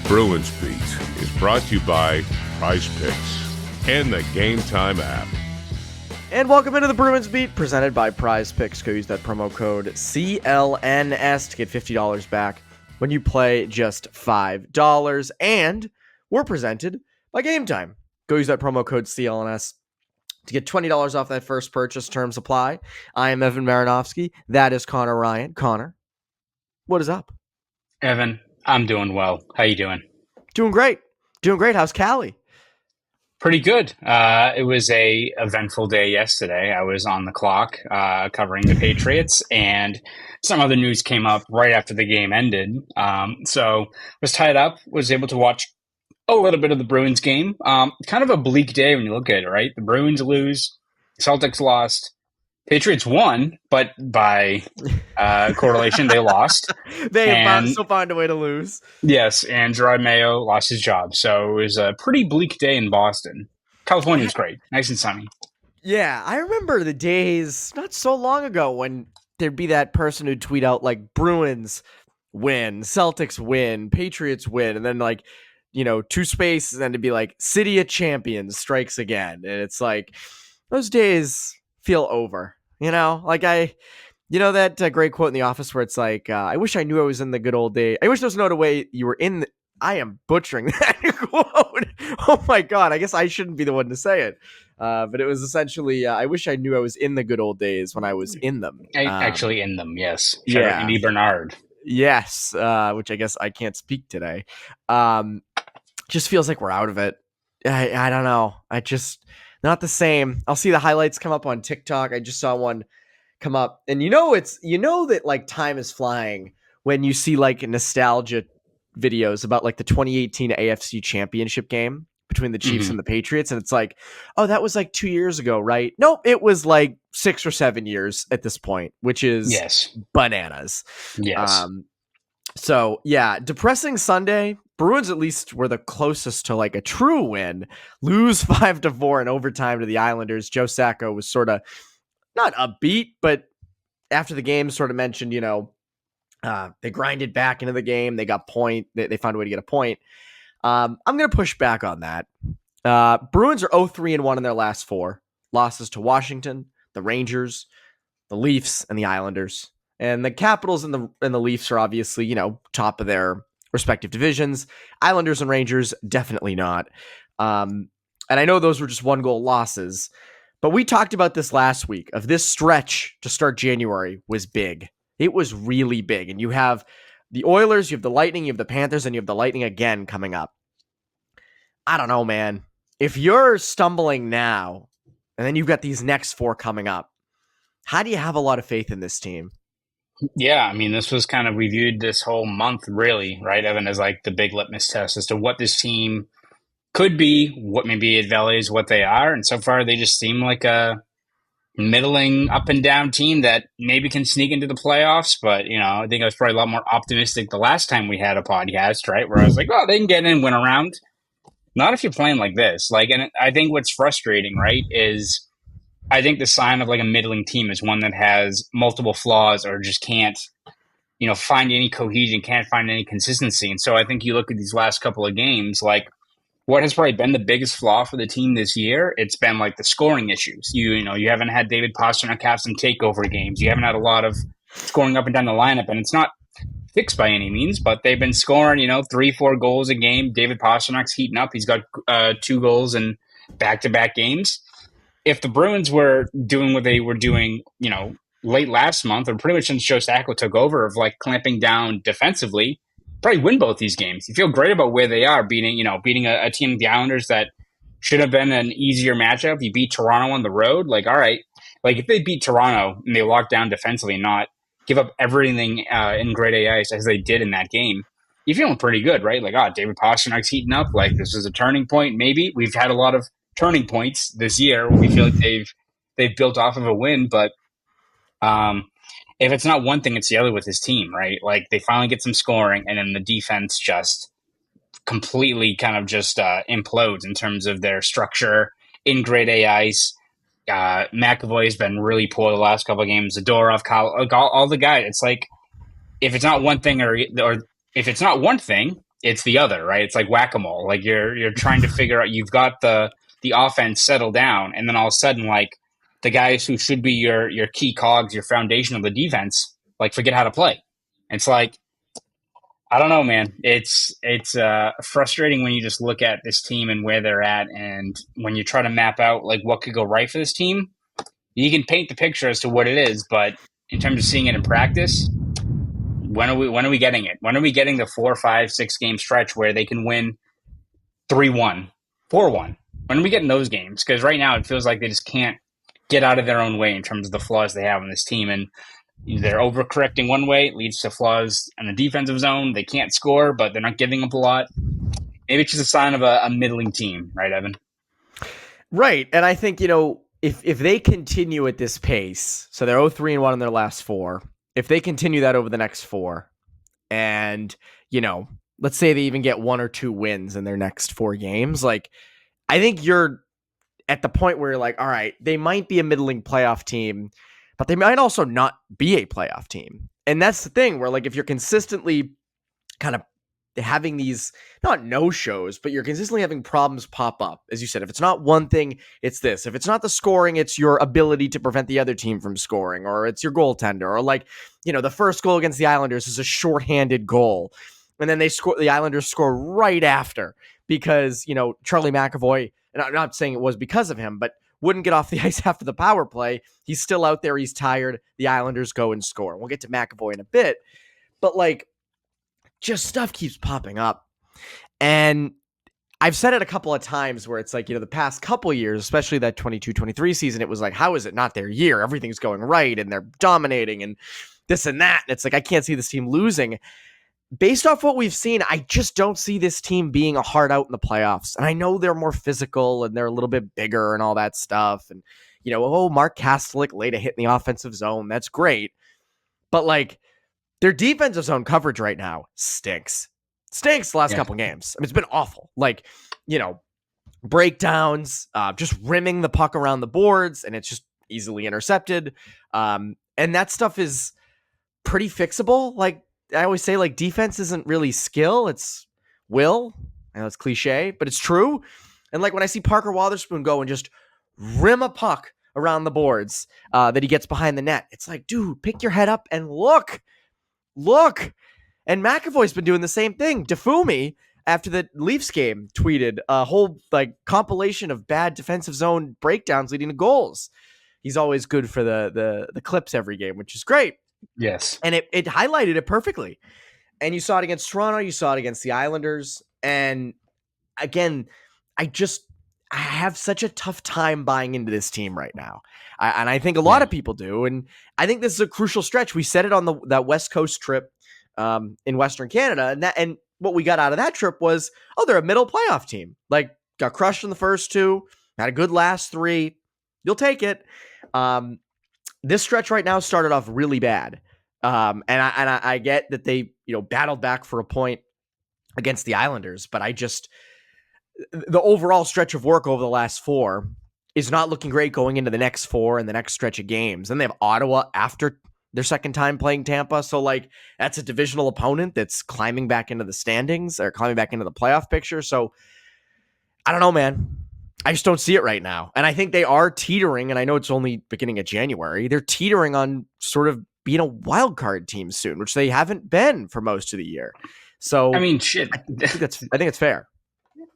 Bruins Beat is brought to you by Prize Picks and the Game Time app. And welcome into the Bruins Beat, presented by Prize Picks. Go use that promo code CLNS to get $50 back when you play just $5. And we're presented by Game Time. Go use that promo code CLNS to get $20 off that first purchase. Terms apply. I am Evan Marinofsky. That is Conor Ryan. Connor, what is up? Evan, I'm doing well. How you doing? Doing great. Doing great. How's Cali? Pretty good. It was a eventful day yesterday. I was on the clock covering the Patriots, and some other news came up right after the game ended. So was tied up, was able to watch a little bit of the Bruins game. Kind of a bleak day when you look at it, right? The Bruins lose, Celtics lost, Patriots won, but by correlation, they lost. They still find a way to lose. Yes, and Gerard Mayo lost his job. So it was a pretty bleak day in Boston. California was great. Nice and sunny. Yeah, I remember the days not so long ago when there'd be that person who'd tweet out like Bruins win, Celtics win, Patriots win, and then like, you know, two spaces, and then it'd be like City of Champions strikes again. And it's like those days feel over. You know, like that great quote in The Office where it's like, I wish I knew I was in the good old days. I wish there was no other way you were in. I am butchering that quote. Oh my God. I guess I shouldn't be the one to say it. But it was essentially, I wish I knew I was in the good old days when I was in them. Actually in them, yes. Shout out Andy Bernard. Yes, which I guess I can't speak today. Just feels like we're out of it. I don't know. Not the same. I'll see the highlights come up on TikTok. I just saw one come up, and you know that like time is flying when you see like nostalgia videos about like the 2018 AFC Championship game between the Chiefs and the Patriots, and it's like, oh, that was like 2 years ago, right? Nope, it was like 6 or 7 years at this point, which is bananas. Yes. So yeah, depressing Sunday. Bruins at least were the closest to like a true win. Lose 5-4 in overtime to the Islanders. Joe Sacco was sort of not upbeat, but after the game sort of mentioned, they grinded back into the game. They got point. They found a way to get a point. I'm going to push back on that. Bruins are 0-3-1 in their last 4 losses to Washington, the Rangers, the Leafs, and the Islanders. And the Capitals and the Leafs are obviously, top of their respective divisions. Islanders and Rangers, definitely not. And I know those were just 1-goal losses, but we talked about this last week of this stretch to start January was big. It was really big. And you have the Oilers, you have the Lightning, you have the Panthers, and you have the Lightning again coming up. I don't know, man. If you're stumbling now, and then you've got these next 4 coming up, how do you have a lot of faith in this team? Yeah, I mean, this was kind of, we viewed this whole month really, right, Evan, as like the big litmus test as to what this team could be, what maybe it validates what they are. And so far, they just seem like a middling up and down team that maybe can sneak into the playoffs. But, I think I was probably a lot more optimistic the last time we had a podcast, right, where I was like, oh, they can get in and win around. Not if you're playing like this. And I think what's frustrating, right, is I think the sign of like a middling team is one that has multiple flaws or just can't, find any cohesion, can't find any consistency. And so I think you look at these last couple of games, like what has probably been the biggest flaw for the team this year? It's been like the scoring issues. You haven't had David Pastrnak have some takeover games. You haven't had a lot of scoring up and down the lineup, and it's not fixed by any means, but they've been scoring, 3-4 goals a game. David Pastrnak's heating up. He's got 2 goals in back-to-back games. If the Bruins were doing what they were doing, late last month, or pretty much since Joe Sacco took over, of like clamping down defensively, probably win both these games. You feel great about where they are, beating a team of the Islanders that should have been an easier matchup. You beat Toronto on the road. Like, all right, like if they beat Toronto and they lock down defensively and not give up everything in grade A ice as they did in that game, you're feeling pretty good, right? Like, David Pasternak's heating up. Like, this is a turning point. Maybe we've had a lot of turning points this year. We feel like they've built off of a win, but if it's not one thing, it's the other with his team, right? Like they finally get some scoring, and then the defense just completely kind of just implodes in terms of their structure in grade A ice. McAvoy has been really poor the last couple of games. Zadorov, all the guys. It's like if it's not one thing, or if it's not one thing, it's the other, right? It's like whack-a-mole. Like you're trying to figure out, you've got the offense settled down, and then all of a sudden, like the guys who should be your key cogs, your foundation of the defense, like forget how to play. It's like, I don't know, man. It's frustrating when you just look at this team and where they're at, and when you try to map out like what could go right for this team, you can paint the picture as to what it is, but in terms of seeing it in practice, when are we getting it? When are we getting the 4, 5, 6 game stretch where they can win 3-1, 4-1? When are we getting those games? Because right now it feels like they just can't get out of their own way in terms of the flaws they have in this team, and they're overcorrecting one way. It leads to flaws in the defensive zone. They can't score, but they're not giving up a lot. Maybe it's just a sign of a middling team, right, Evan? Right, and I think, if they continue at this pace, so they're 0-3-1 in their last 4. If they continue that over the next 4, and, let's say they even get 1 or 2 wins in their next 4 games, like, I think you're at the point where you're like, all right, they might be a middling playoff team, but they might also not be a playoff team. And that's the thing where, like, if you're consistently kind of having these, not no-shows, but you're consistently having problems pop up. As you said, if it's not one thing, it's this. If it's not the scoring, it's your ability to prevent the other team from scoring, or it's your goaltender, or like, the first goal against the Islanders is a shorthanded goal. And then the Islanders score right after because, Charlie McAvoy, and I'm not saying it was because of him, but wouldn't get off the ice after the power play. He's still out there. He's tired. The Islanders go and score. We'll get to McAvoy in a bit, but like, just stuff keeps popping up. And I've said it a couple of times where it's like, the past couple of years, especially that 22-23 season, it was like, how is it not their year? Everything's going right and they're dominating and this and that. And it's like, I can't see this team losing. Based off what we've seen, I just don't see this team being a hard out in the playoffs. And I know they're more physical and they're a little bit bigger and all that stuff. And, Mark Kastelik laid a hit in the offensive zone. That's great. But like, their defensive zone coverage right now stinks the last couple games. I mean, it's been awful. Like, breakdowns, just rimming the puck around the boards, and it's just easily intercepted. And that stuff is pretty fixable. Like I always say, like defense isn't really skill, it's will. I know it's cliche, but it's true. And like when I see Parker Wotherspoon go and just rim a puck around the boards that he gets behind the net, it's like, dude, pick your head up and look. And McAvoy's been doing the same thing. Defumi, after the Leafs game, tweeted a whole like compilation of bad defensive zone breakdowns leading to goals. He's always good for the clips every game, which is great. Yes. And it highlighted it perfectly. And you saw it against Toronto, you saw it against the Islanders. And again, I have such a tough time buying into this team right now. And I think a lot of people do. And I think this is a crucial stretch. We said it on that West Coast trip in Western Canada. And what we got out of that trip was, they're a middle playoff team. Like, got crushed in the first 2, had a good last 3. You'll take it. This stretch right now started off really bad. And I get that they, battled back for a point against the Islanders, but the overall stretch of work over the last 4 is not looking great going into the next 4 and the next stretch of games. And they have Ottawa after their second time playing Tampa. So like, that's a divisional opponent that's climbing back into the standings or climbing back into the playoff picture. So I don't know, man. I just don't see it right now. And I think they are teetering, and I know it's only beginning of January. They're teetering on sort of being a wild card team soon, which they haven't been for most of the year. So I mean, shit. I think it's fair.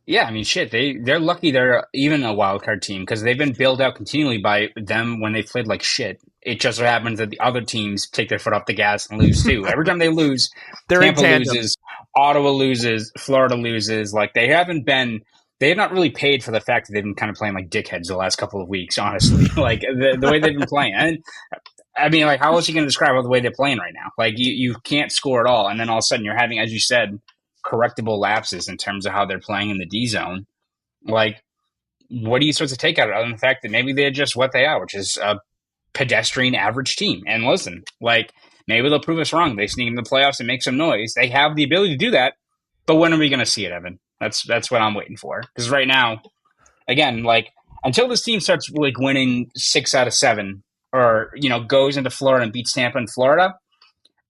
Yeah, I mean, shit. They're lucky they're even a wild card team because they've been bailed out continually by them when they played like shit. It just so happens that the other teams take their foot off the gas and lose too. Every time they lose, Tampa loses, Ottawa loses, Florida loses. Like they have not really paid for the fact that they've been kind of playing like dickheads the last couple of weeks, honestly. Like the way they've been playing. And I mean, like, how else are you going to describe the way they're playing right now? Like you can't score at all. And then all of a sudden you're having, as you said, correctable lapses in terms of how they're playing in the D zone. Like, what are you supposed to take out of it other than the fact that maybe they're just what they are, which is a pedestrian average team? And listen, like, maybe they'll prove us wrong. They sneak in the playoffs and make some noise. They have the ability to do that. But when are we going to see it, Evan? That's what I'm waiting for. Because right now, again, like, until this team starts like winning 6 out of 7 or, goes into Florida and beats Tampa in Florida,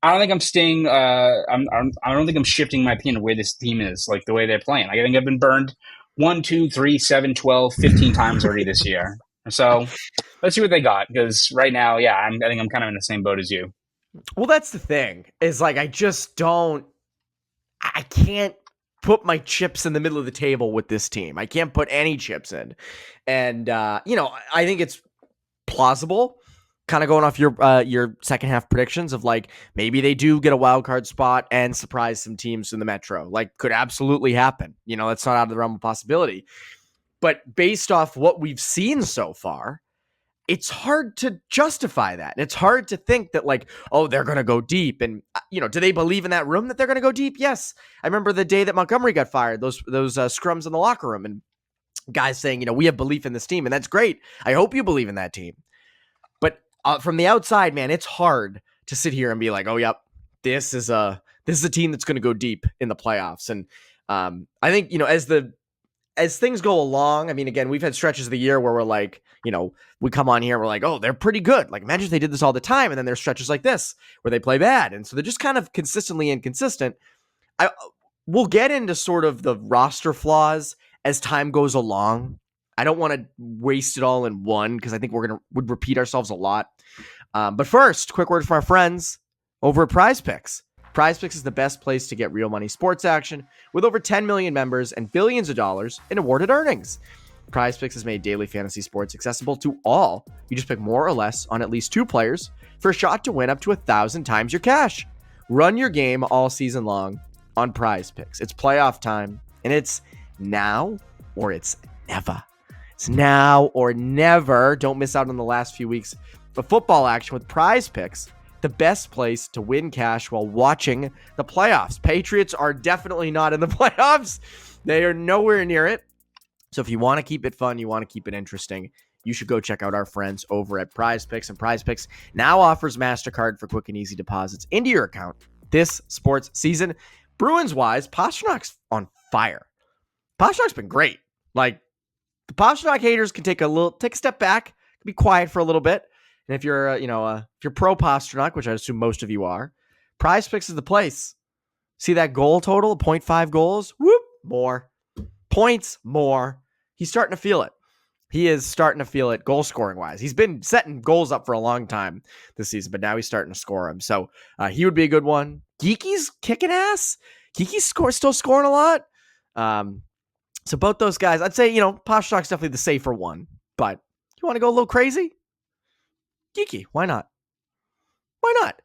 I don't think I'm staying. I don't think I'm shifting my opinion of where this team is, like the way they're playing. Like, I think I've been burned 1, 2, 3, 7, 12, 15 times already this year. So let's see what they got. Because right now, yeah, I think I'm kind of in the same boat as you. Well, that's the thing, is like I can't put my chips in the middle of the table with this team. I can't put any chips in. And I think it's plausible, kind of going off your second half predictions of like maybe they do get a wild card spot and surprise some teams in the Metro. Like, could absolutely happen. That's not out of the realm of possibility. But based off what we've seen so far, it's hard to justify that. And it's hard to think that like, oh, they're going to go deep. And, do they believe in that room that they're going to go deep? Yes. I remember the day that Montgomery got fired, those scrums in the locker room and guys saying, we have belief in this team. And that's great. I hope you believe in that team. But from the outside, man, it's hard to sit here and be like, oh, yep, this is a team that's going to go deep in the playoffs. And I think, as things go along, I mean, again, we've had stretches of the year where we're like, we come on here and we're like, oh, they're pretty good. Like, imagine if they did this all the time. And then there's stretches like this where they play bad. And so they're just kind of consistently inconsistent. We'll get into sort of the roster flaws as time goes along. I don't want to waste it all in one because I think would repeat ourselves a lot. But first, quick word from our friends over at Prize Picks. Prize Picks is the best place to get real money sports action with over 10 million members and billions of dollars in awarded earnings. Prize Picks has made daily fantasy sports accessible to all. You just pick more or less on at least 2 players for a shot to win up to 1,000 times your cash. Run your game all season long on Prize Picks. It's playoff time, and it's now or it's never. It's now or never. Don't miss out on the last few weeks of football action with Prize Picks, the best place to win cash while watching the playoffs. Patriots are definitely not in the playoffs. They are nowhere near it. So if you want to keep it fun, you want to keep it interesting, you should go check out our friends over at Prize Picks. And Prize Picks now offers MasterCard for quick and easy deposits into your account this sports season. Bruins-wise, Pasternak's on fire. Pasternak's been great. Like, the Pasternak haters can take a step back, be quiet for a little bit. And if you're, if you're pro Pasternak, which I assume most of you are, Prize Picks is the place. See that goal total, 0.5 goals? Whoop, more. Points, more. He's starting to feel it. He is starting to feel it goal scoring wise. He's been setting goals up for a long time this season, but now he's starting to score them. So he would be a good one. Geeky's kicking ass. Geeky's still scoring a lot. So both those guys, I'd say, Pasternak's definitely the safer one. But you want to go a little crazy? Geeky, why not? Why not?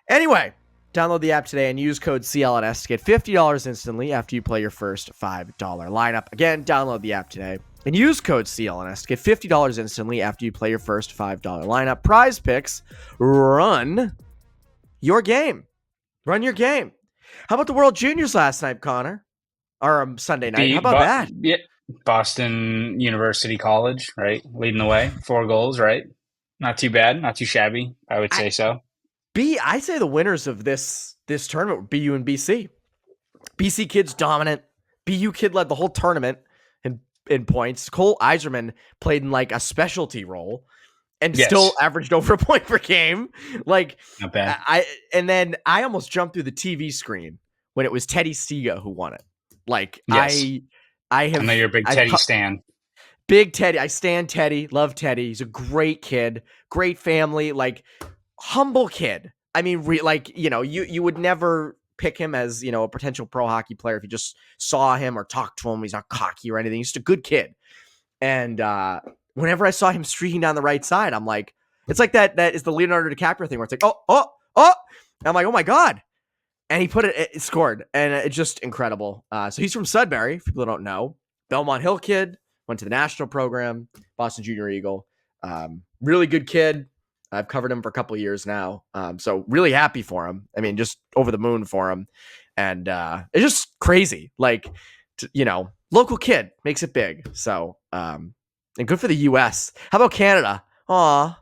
Anyway, download the app today and use code CLNS to get $50 instantly after you play your first $5 lineup. Again, download the app today and use code CLNS to get $50 instantly after you play your first $5 lineup. Prize Picks, run your game. Run your game. How about the World Juniors last night, Connor? Or Sunday night. How about that? Yeah, Boston University College, right? Leading the way. 4 goals, right? Not too bad. Not too shabby, I would say so. I say the winners of this tournament were BU and BC. BC kid's dominant. BU kid led the whole tournament in points. Cole Iserman played in like a specialty role and still averaged over a point per game. Like, not bad. And I almost jumped through the TV screen when it was Teddy Stiga who won it. Like, yes. I know you're a big Teddy stan. Big Teddy. I stand Teddy. Love Teddy. He's a great kid. Great family. Like, humble kid. I mean, you would never pick him as, a potential pro hockey player if you just saw him or talked to him. He's not cocky or anything. He's just a good kid. And whenever I saw him streaking down the right side, I'm like, it's like that is the Leonardo DiCaprio thing where it's like, oh. I'm like, oh my God. And he it scored. And it's just incredible. So he's from Sudbury, if people don't know. Belmont Hill kid. Went to the national program, Boston Junior Eagle. Really good kid. I've covered him for a couple of years now. So really happy for him. I mean, just over the moon for him. And it's just crazy. Like, local kid makes it big. So, and good for the U.S. How about Canada? Aw.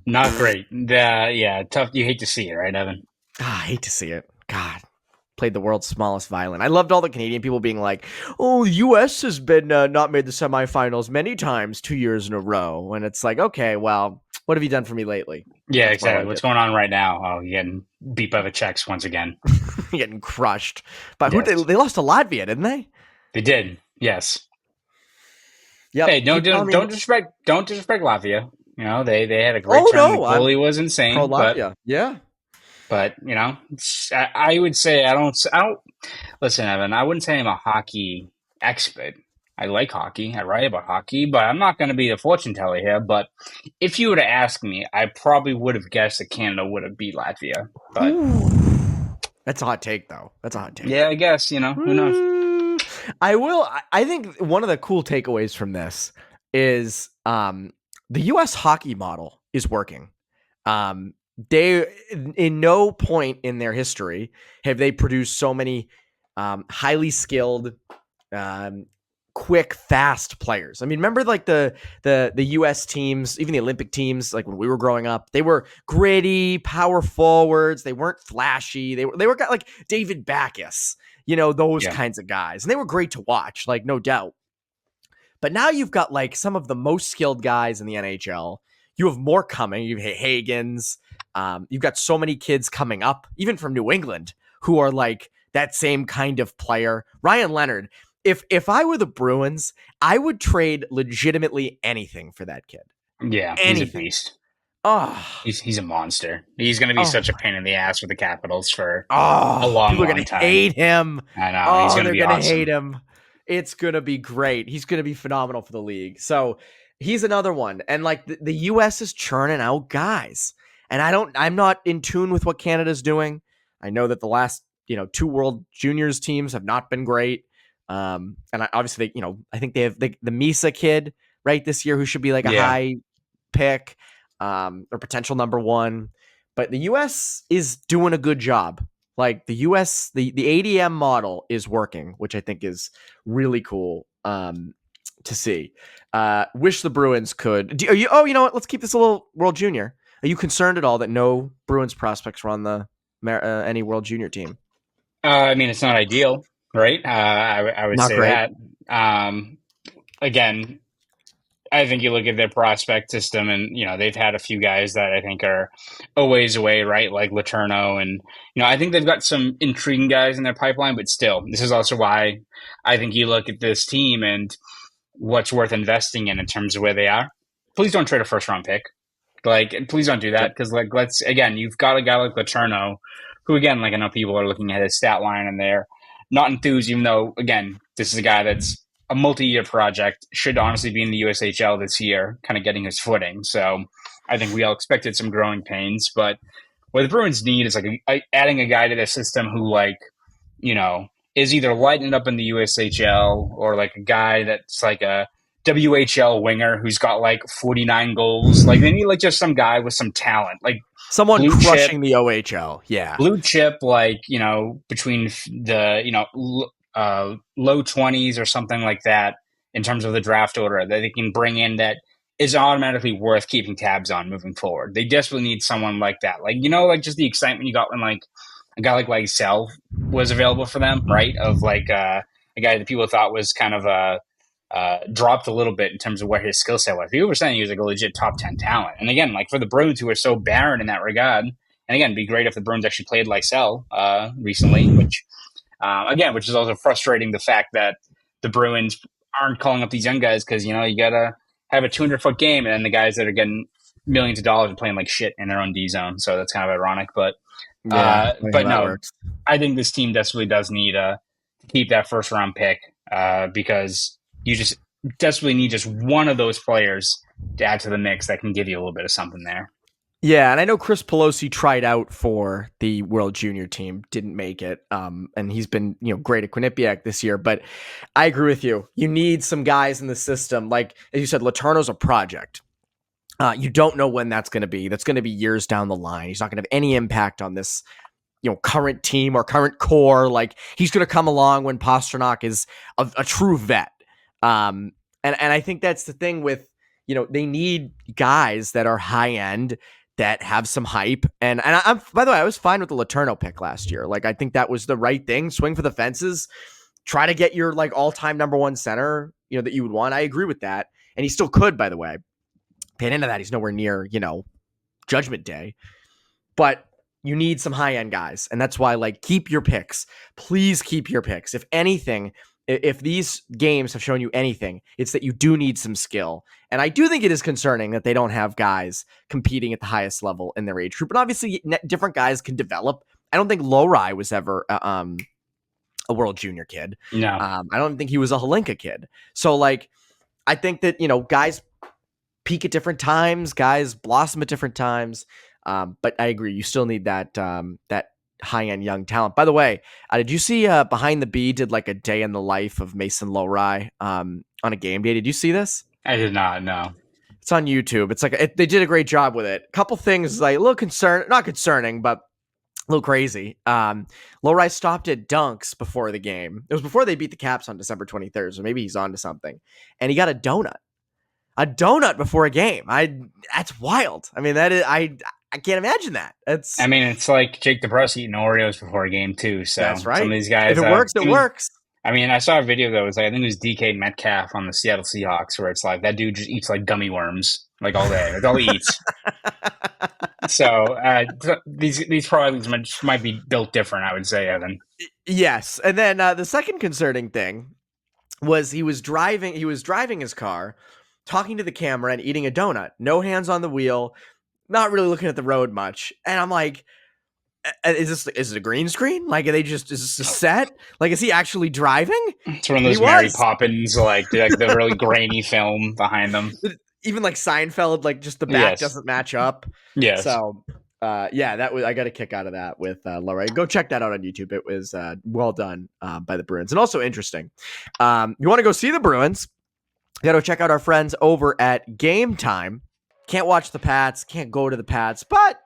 Not great. Yeah, tough. You hate to see it, right, Evan? I hate to see it. God. Played the world's smallest violin. I loved all the Canadian people being like, oh, the U.S. has been not made the semifinals many times 2 years in a row. And it's like, okay, well, What have you done for me lately? Yeah, That's more exactly. like What's it. going on right now? Oh, you're getting beat by the Czechs once again. Getting crushed. But who Yes, they lost to Latvia, didn't they? they did. Yes. Hey, Yep. Keep telling me. don't disrespect Latvia. You know, they had a great Oh turn. The no, I'm goalie was pro insane, Latvia. Yeah. but you know, I would say I don't listen, Evan. I wouldn't say I'm a hockey expert. I like hockey. I write about hockey, but I'm not going to be the fortune teller here. But if you were to ask me, I probably would have guessed that Canada would have beat Latvia. But That's a hot take, though. That's a hot take. yeah, I guess, who knows? I will. I think one of the cool takeaways from this is the U.S. hockey model is working. They, in no point in their history, have they produced so many highly skilled, quick, fast players. I mean, remember like the U.S. teams, even the Olympic teams, like when we were growing up, they were gritty, power forwards. They weren't flashy. They were like David Backus, those Yeah. kinds of guys, and they were great to watch, like no doubt. But now you've got like some of the most skilled guys in the NHL. You have more coming. You have Haggs. You've got so many kids coming up, even from New England, who are like that same kind of player. Ryan Leonard. If I were the Bruins, I would trade legitimately anything for that kid. Yeah, Anything. he's a beast. Oh, He's a monster. He's going to be such a pain in the ass with the Capitals for a long, people are long gonna time. hate him. I know. He's going to be they're gonna awesome. hate him. It's gonna be great. He's gonna be phenomenal for the league. So he's another one. And like the US is churning out guys. And I'm not in tune with what Canada's doing. I know that the last, 2 World Juniors teams have not been great. And obviously, I think they have the Misa kid right this year who should be like a high pick, or potential number 1. But the US is doing a good job. Like the US, the ADM model is working, which I think is really cool to see. Wish the Bruins could. You know what? Let's keep this a little World Junior. Are you concerned at all that no Bruins prospects were on the any World Junior team? I mean, it's not ideal, right? I would Not say great. that. Again, I think you look at their prospect system, and they've had a few guys that I think are a ways away, right? Like Letourneau, and I think they've got some intriguing guys in their pipeline. But still, this is also why I think you look at this team and what's worth investing in terms of where they are. Please don't trade a first round pick. Like, please don't do that, because you've got a guy like Letourneau, who again, like I know people are looking at his stat line and they're not enthused, even though again, this is a guy that's a multi-year project, should honestly be in the USHL this year, kind of getting his footing. So I think we all expected some growing pains, but what the Bruins need is like adding a guy to the system who is either lighting it up in the USHL, or like a guy that's like a WHL winger who's got like 49 goals. Like they need like just some guy with some talent, like Someone blue crushing chip, the OHL. Yeah. blue chip, like between the low 20s or something like that in terms of the draft order that they can bring in that is automatically worth keeping tabs on moving forward. They desperately need someone like that. Like like just the excitement you got when like a guy like Lysell was available for them, right? Of like a guy that people thought was kind of dropped a little bit in terms of where his skill set was. People were saying he was like a legit top 10 talent. And again, like for the Bruins, who are so barren in that regard, and again, it'd be great if the Bruins actually played Lysell recently, which is also frustrating, the fact that the Bruins aren't calling up these young guys, because you gotta have a 200-foot game, and then the guys that are getting millions of dollars are playing like shit in their own D zone. So that's kind of ironic, but no, works. I think this team desperately does need to keep that first round pick, because you just desperately need just one of those players to add to the mix that can give you a little bit of something there. Yeah, and I know Chris Pelosi tried out for the World Junior team, didn't make it, and he's been great at Quinnipiac this year. But I agree with you. You need some guys in the system, like as you said, Letourneau's a project. You don't know when that's going to be. That's going to be years down the line. He's not going to have any impact on this current team or current core. Like he's going to come along when Pastrnak is a true vet. And I think that's the thing with they need guys that are high end, that have some hype. And I'm, by the way, I was fine with the Letourneau pick last year. Like, I think that was the right thing. Swing for the fences, try to get your like all-time number 1 center, that you would want. I agree with that. And he still could, by the way. Paying into that, he's nowhere near, Judgment Day. But you need some high-end guys, and that's why, keep your picks. Please keep your picks. If anything, if these games have shown you anything, it's that you do need some skill. And I do think it is concerning that they don't have guys competing at the highest level in their age group. And obviously, different guys can develop. I don't think Lowry was ever a World Junior kid. No. I don't think he was a Holinka kid. So, I think that, guys peak at different times, guys blossom at different times. But I agree, you still need that high-end young talent. By the way, did you see Behind the Bee did a day in the life of Mason Lowry on a game day? Did you see this? I did not, no. It's on YouTube. It's they did a great job with it. A couple things a little not concerning, but a little crazy. Lowry stopped at Dunks before the game. It was before they beat the Caps on December 23rd, so maybe he's on to something. And he got a donut before a game. That's wild. I mean, that is I can't imagine that. It's like Jake DeBrusk eating Oreos before a game too. So that's right. Some of these guys, if it works, it works. I mean, I saw a video that was I think it was DK Metcalf on the Seattle Seahawks, where it's that dude just eats gummy worms all day. That's all he eats. So these pro athletes might be built different, I would say, Evan. Yes, and then the second concerning thing was he was driving his car, talking to the camera and eating a donut. No hands on the wheel, not really looking at the road much. And I'm like, is it a green screen? Is this a set? Is he actually driving? It's one of those Mary Poppins, the really grainy film behind them. Even Seinfeld, just the back doesn't match up. Yes. So, I got a kick out of that with Lowry. Go check that out on YouTube. It was well done by the Bruins, and also interesting. You want to go see the Bruins? You got to check out our friends over at Game Time. Can't watch the Pats, can't go to the Pats, but,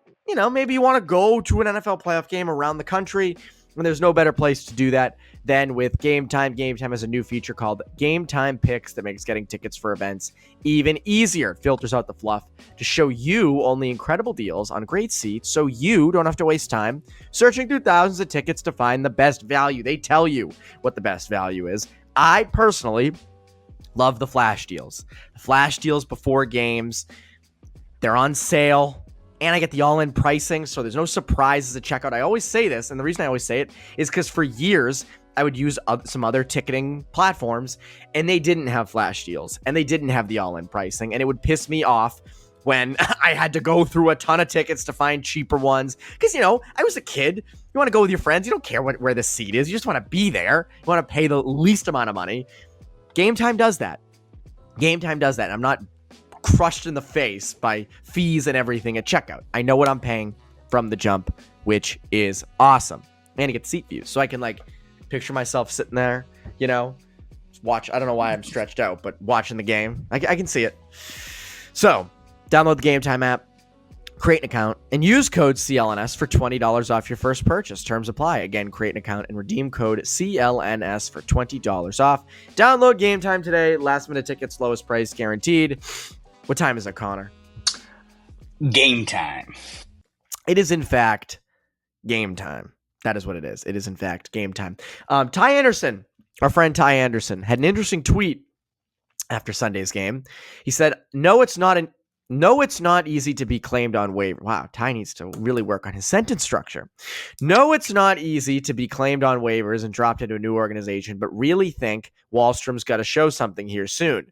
maybe you want to go to an NFL playoff game around the country, and there's no better place to do that than with Game Time. Game Time has a new feature called Game Time Picks that makes getting tickets for events even easier. It filters out the fluff to show you only incredible deals on great seats so you don't have to waste time searching through thousands of tickets to find the best value. They tell you what the best value is. I personally love the flash deals. The flash deals before games. They're on sale, and I get the all-in pricing, so there's no surprises at checkout. I always say this, and the reason I always say it is because for years, I would use some other ticketing platforms, and they didn't have flash deals, and they didn't have the all-in pricing, and it would piss me off when I had to go through a ton of tickets to find cheaper ones. Because, I was a kid. You want to go with your friends. You don't care where the seat is. You just want to be there. You want to pay the least amount of money. Game Time does that. Game Time does that. I'm not crushed in the face by fees and everything at checkout. I know what I'm paying from the jump, which is awesome. And I get seat views, so I can picture myself sitting there, watch. I don't know why I'm stretched out, but watching the game, I can see it. So download the Game Time app, create an account, and use code CLNS for $20 off your first purchase. Terms apply. Again, create an account and redeem code CLNS for $20 off. Download Game Time today. Last minute tickets, lowest price guaranteed. What time is it, Connor? Game time. It is, in fact, game time. That is what it is. It is, in fact, game time. Ty Anderson, our friend Ty Anderson, had an interesting tweet after Sunday's game. He said, No, it's not easy to be claimed on waiver. Wow, Ty needs to really work on his sentence structure. No, it's not easy to be claimed on waivers and dropped into a new organization, but really think Wahlstrom's got to show something here soon.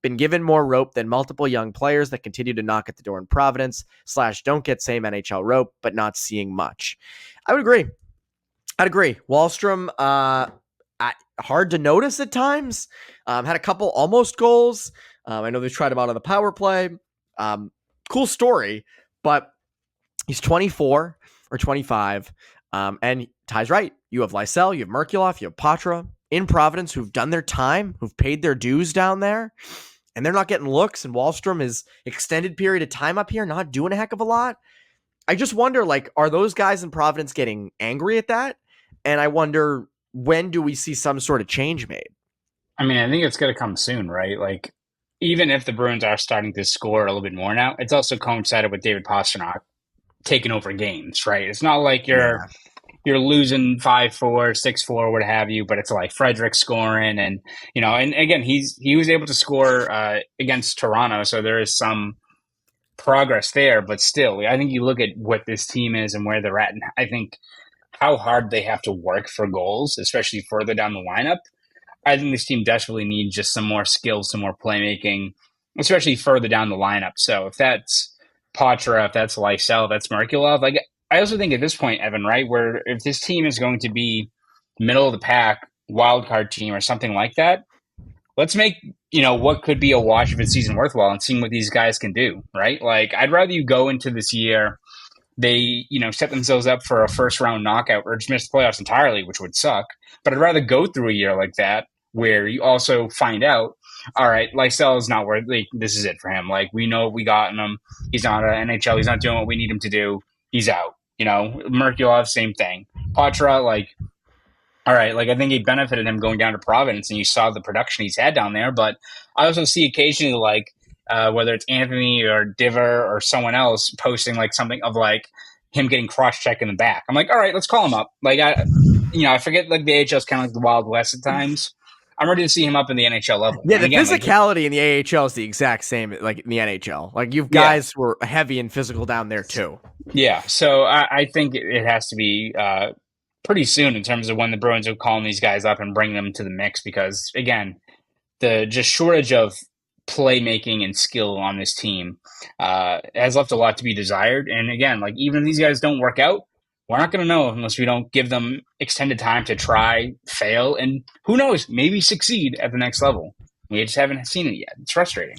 Been given more rope than multiple young players that continue to knock at the door in Providence / don't get same NHL rope, but not seeing much. I would agree. I'd agree. Wahlstrom, hard to notice at times. Had a couple almost goals. I know they tried him out on the power play. Cool story, but he's 24 or 25. And Ty's right. You have Lysell, you have Merkulov, you have Patra in Providence who've done their time, who've paid their dues down there, and they're not getting looks. And Wahlstrom is extended period of time up here, not doing a heck of a lot. I just wonder, are those guys in Providence getting angry at that? And I wonder, when do we see some sort of change made? I mean, I think it's going to come soon, right? Even if the Bruins are starting to score a little bit more now, it's also coincided with David Pastrnak taking over games, right? It's not like you're losing 5-4, 6-4, what have you, but it's Frederick scoring, and and again he was able to score against Toronto, so there is some progress there, but still, I think you look at what this team is and where they're at, and I think how hard they have to work for goals, especially further down the lineup. I think this team desperately needs just some more skills, some more playmaking, especially further down the lineup. So if that's Poitras, if that's Lysell, if that's Merkulov, like I also think at this point, Evan, right, where if this team is going to be middle of the pack, wild card team or something like that, let's make, what could be a wash of a season worthwhile and seeing what these guys can do, right? Like, I'd rather you go into this year, they, set themselves up for a first round knockout or just miss the playoffs entirely, which would suck. But I'd rather go through a year like that where you also find out, all right, Lysell is not worth, like, this is it for him. Like, we know what we got in him. He's not an NHL. He's not doing what we need him to do. He's out. Merkulov, same thing. Poitras, like, all right, like I think it benefited him going down to Providence, and you saw the production he's had down there. But I also see occasionally, like whether it's Anthony or Diver or someone else posting like something of like him getting cross-checked in the back. I'm like, all right, let's call him up. Like I forget like the AHL is kind of like the Wild West at times. I'm ready to see him up in the NHL level. Yeah, the physicality in the AHL is the exact same like in the NHL. Like you've guys who are heavy and physical down there too. Yeah, so I think it has to be pretty soon in terms of when the Bruins are calling these guys up and bring them to the mix, because again, the just shortage of playmaking and skill on this team has left a lot to be desired. And again, like even if these guys don't work out, we're not going to know unless we don't give them extended time to try, fail, and who knows, maybe succeed at the next level. We just haven't seen it yet. It's frustrating.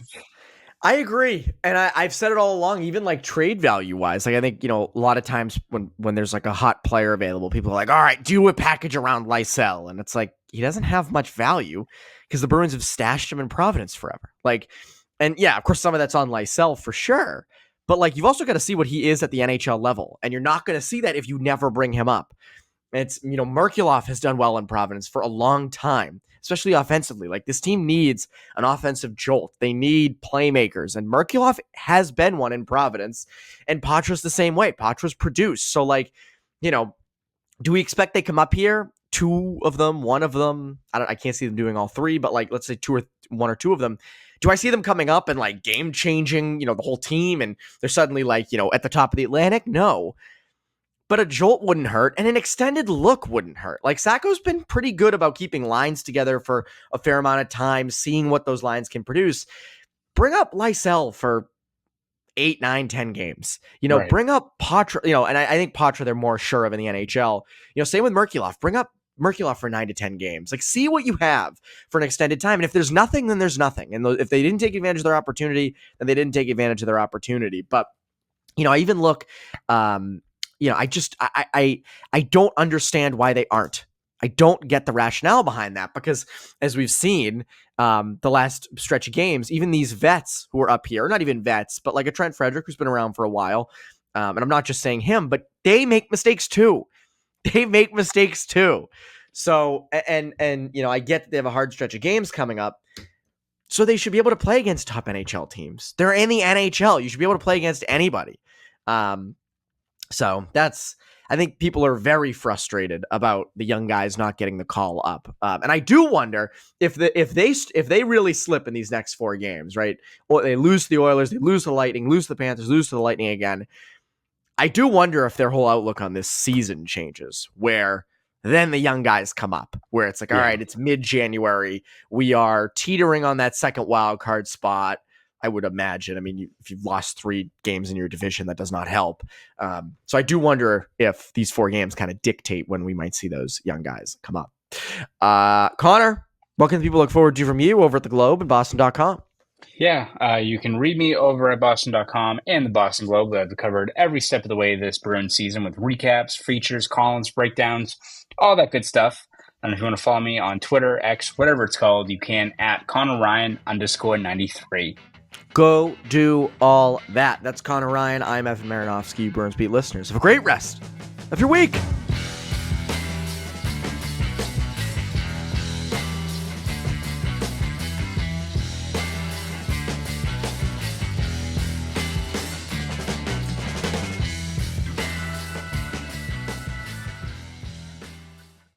I agree. And I've said it all along, even like trade value wise. Like I think, a lot of times when there's like a hot player available, people are like, all right, do a package around Lysell. And it's like, he doesn't have much value because the Bruins have stashed him in Providence forever. Like, and yeah, of course, some of that's on Lysell for sure. But like, you've also got to see what he is at the NHL level. And you're not going to see that if you never bring him up. It's, Merkulov has done well in Providence for a long time, especially offensively. Like this team needs an offensive jolt. They need playmakers, and Merkulov has been one in Providence, and Poitras the same way. Poitras produced. So like, do we expect they come up here? Two of them, one of them? I can't see them doing all three, but like, let's say one or two of them. Do I see them coming up and like game changing, the whole team, and they're suddenly like, at the top of the Atlantic? No. But a jolt wouldn't hurt, and an extended look wouldn't hurt. Like, Sacco's been pretty good about keeping lines together for a fair amount of time, seeing what those lines can produce. Bring up Lysell for 8, 9, 10 games. Right. Bring up Poitras, and I think Poitras they're more sure of in the NHL. Same with Merkulov. Bring up Merkulov for 9 to 10 games. Like, see what you have for an extended time. And if there's nothing, then there's nothing. And if they didn't take advantage of their opportunity, then they didn't take advantage of their opportunity. But, I even look... I don't understand why they aren't. I don't get the rationale behind that, because as we've seen the last stretch of games, even these vets who are up here, not even vets, but like a Trent Frederick who's been around for a while, and I'm not just saying him, but they make mistakes too. So, and I get that they have a hard stretch of games coming up, so they should be able to play against top NHL teams. They're in the NHL. You should be able to play against anybody. So I think people are very frustrated about the young guys not getting the call up. And I do wonder if they really slip in these next 4 games, right? Or they lose to the Oilers, they lose to the Lightning, lose to the Panthers, lose to the Lightning again. I do wonder if their whole outlook on this season changes, where then the young guys come up, where it's like, all right, it's mid-January. We are teetering on that second wild card spot. I would imagine. I mean, if you've lost 3 games in your division, that does not help. So I do wonder if these 4 games kind of dictate when we might see those young guys come up. Connor, what can people look forward to from you over at the Globe and Boston.com? Yeah, you can read me over at Boston.com and the Boston Globe. I've covered every step of the way this Bruins season with recaps, features, columns, breakdowns, all that good stuff. And if you want to follow me on Twitter, X, whatever it's called, you can at Conor Ryan _93. Go do all that. That's Conor Ryan. I'm Evan Marinofsky, Bruins Beat listeners. Have a great rest of your week.